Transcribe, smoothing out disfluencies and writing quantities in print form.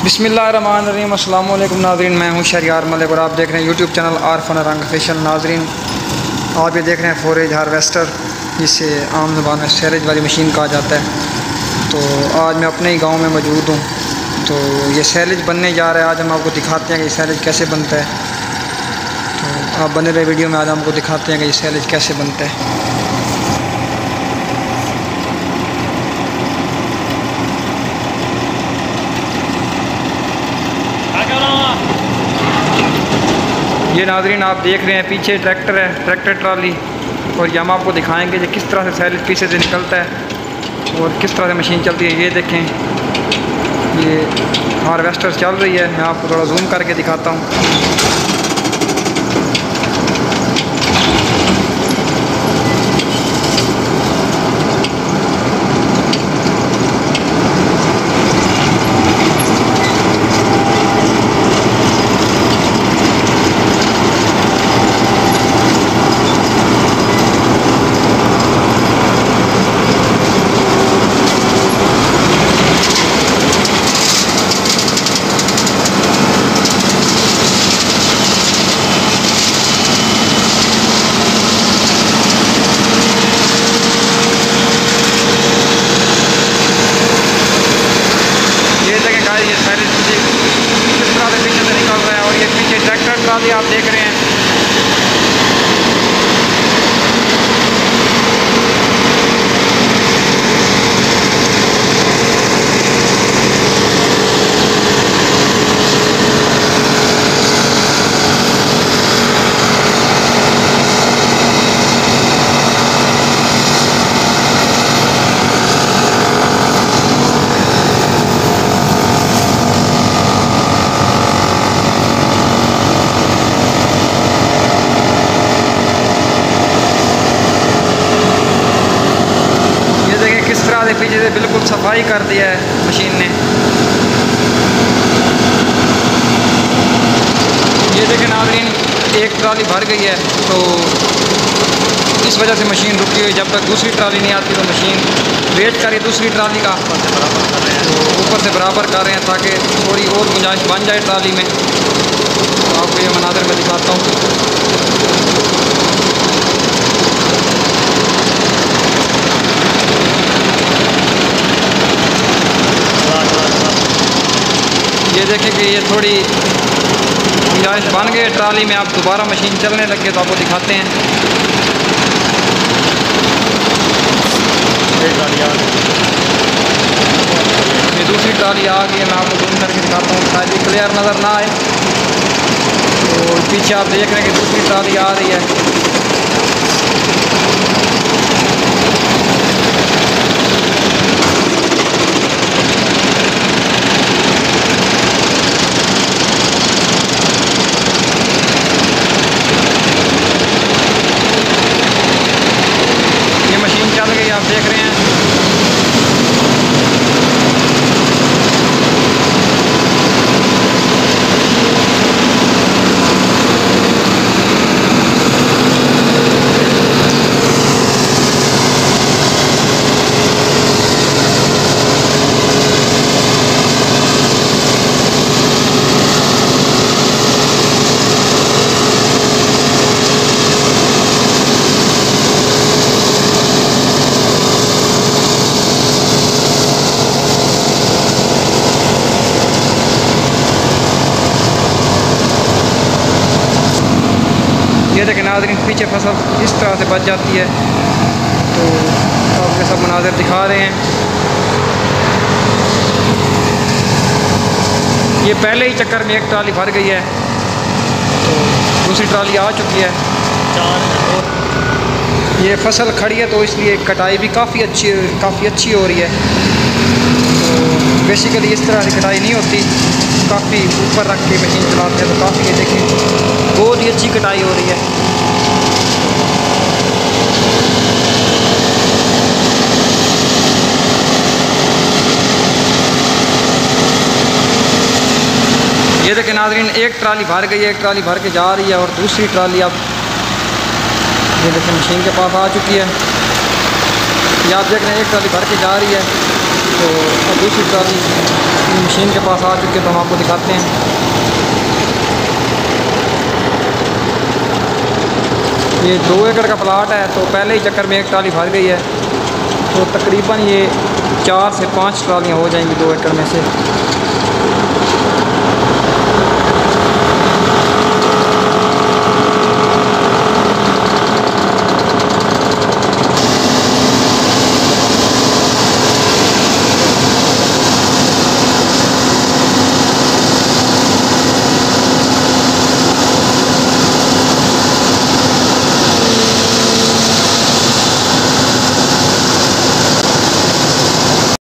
बिस्मिल्लाहिर्रहमानिर्रहीम। अस्सलाम वालेकुम नाज़रीन, मैं हूं शहरियार मलिक और आप देख रहे हैं यूट्यूब चैनल आरफन रंग फैशन। नाज़रीन, आप ये देख रहे हैं फोरेज हार्वेस्टर, जिसे आम ज़बान में सैरेज वाली मशीन कहा जाता है। तो आज मैं अपने ही गांव में मौजूद हूं। तो ये सैलेज बनने जा रहा है। आज हम आपको दिखाते हैं कि ये सैलेज कैसे बनता है। तो आप बने रहे वीडियो में, आज हमको दिखाते हैं कि ये सैलेज कैसे बनता है। ये नाज़रीन आप देख रहे हैं पीछे ट्रैक्टर है, ट्रैक्टर ट्राली, और ये हम आपको दिखाएंगे कि किस तरह से सैलेज पीछे से निकलता है और किस तरह से मशीन चलती है। ये देखें, ये हार्वेस्टर चल रही है। मैं आपको थोड़ा जूम करके दिखाता हूँ। किस तरह से पीछे से निकल रहा है और ये पीछे ट्रैक्टर ट्राली आप देख रहे हैं। पीछे से बिल्कुल सफाई कर दिया है मशीन ने। ये देखें नाज़रीन, एक ट्राली भर गई है, तो इस वजह से मशीन रुकी हुई। जब तक दूसरी ट्राली नहीं आती तो मशीन वेट कर रही दूसरी ट्राली का, ऊपर से बराबर कर रहे हैं ताकि थोड़ी और गुंजाइश बन जाए ट्राली में। तो आपको ये मनाज़र में दिखाता हूँ। ये देखें कि ये थोड़ी गुंजाइश बन गई ट्राली में। आप दोबारा मशीन चलने लगे तो आपको दिखाते हैं। ये दूसरी ट्राली आ गई है, मैं आपको जूम करके दिखाता हूँ, शायद ये क्लियर नज़र ना आए। तो पीछे आप देख रहे हैं कि दूसरी ट्राली आ रही है। चल गई, आप देख रहे हैं। ये देखें नाज़रीन, पीछे फसल इस तरह से बच जाती है। तो आपके सब मनाज़र दिखा रहे हैं। ये पहले ही चक्कर में एक ट्राली भर गई है, तो दूसरी ट्राली आ चुकी है। ये फसल खड़ी है तो इसलिए कटाई भी काफ़ी अच्छी हो रही है। तो बेसिकली इस तरह से कटाई नहीं होती, काफ़ी ऊपर रख के मशीन चलाते हैं तो काफ़ी, ये देखें, बहुत ही अच्छी कटाई हो रही है। ये देखें नाज़रीन, एक ट्राली भर गई है, एक ट्राली भर के जा रही है और दूसरी ट्राली अब ये देखें मशीन के पास आ चुकी है। ये आप देख रहे हैं, एक ट्राली भर के जा रही है। तो अब दूसरी ट्राली मशीन के पास आ चुके तो हम आपको दिखाते हैं। ये 2 एकड़ का प्लाट है, तो पहले ही चक्कर में एक ट्राली फंस गई है। तो तकरीबन ये 4 से 5 ट्रालियाँ हो जाएंगी 2 एकड़ में से।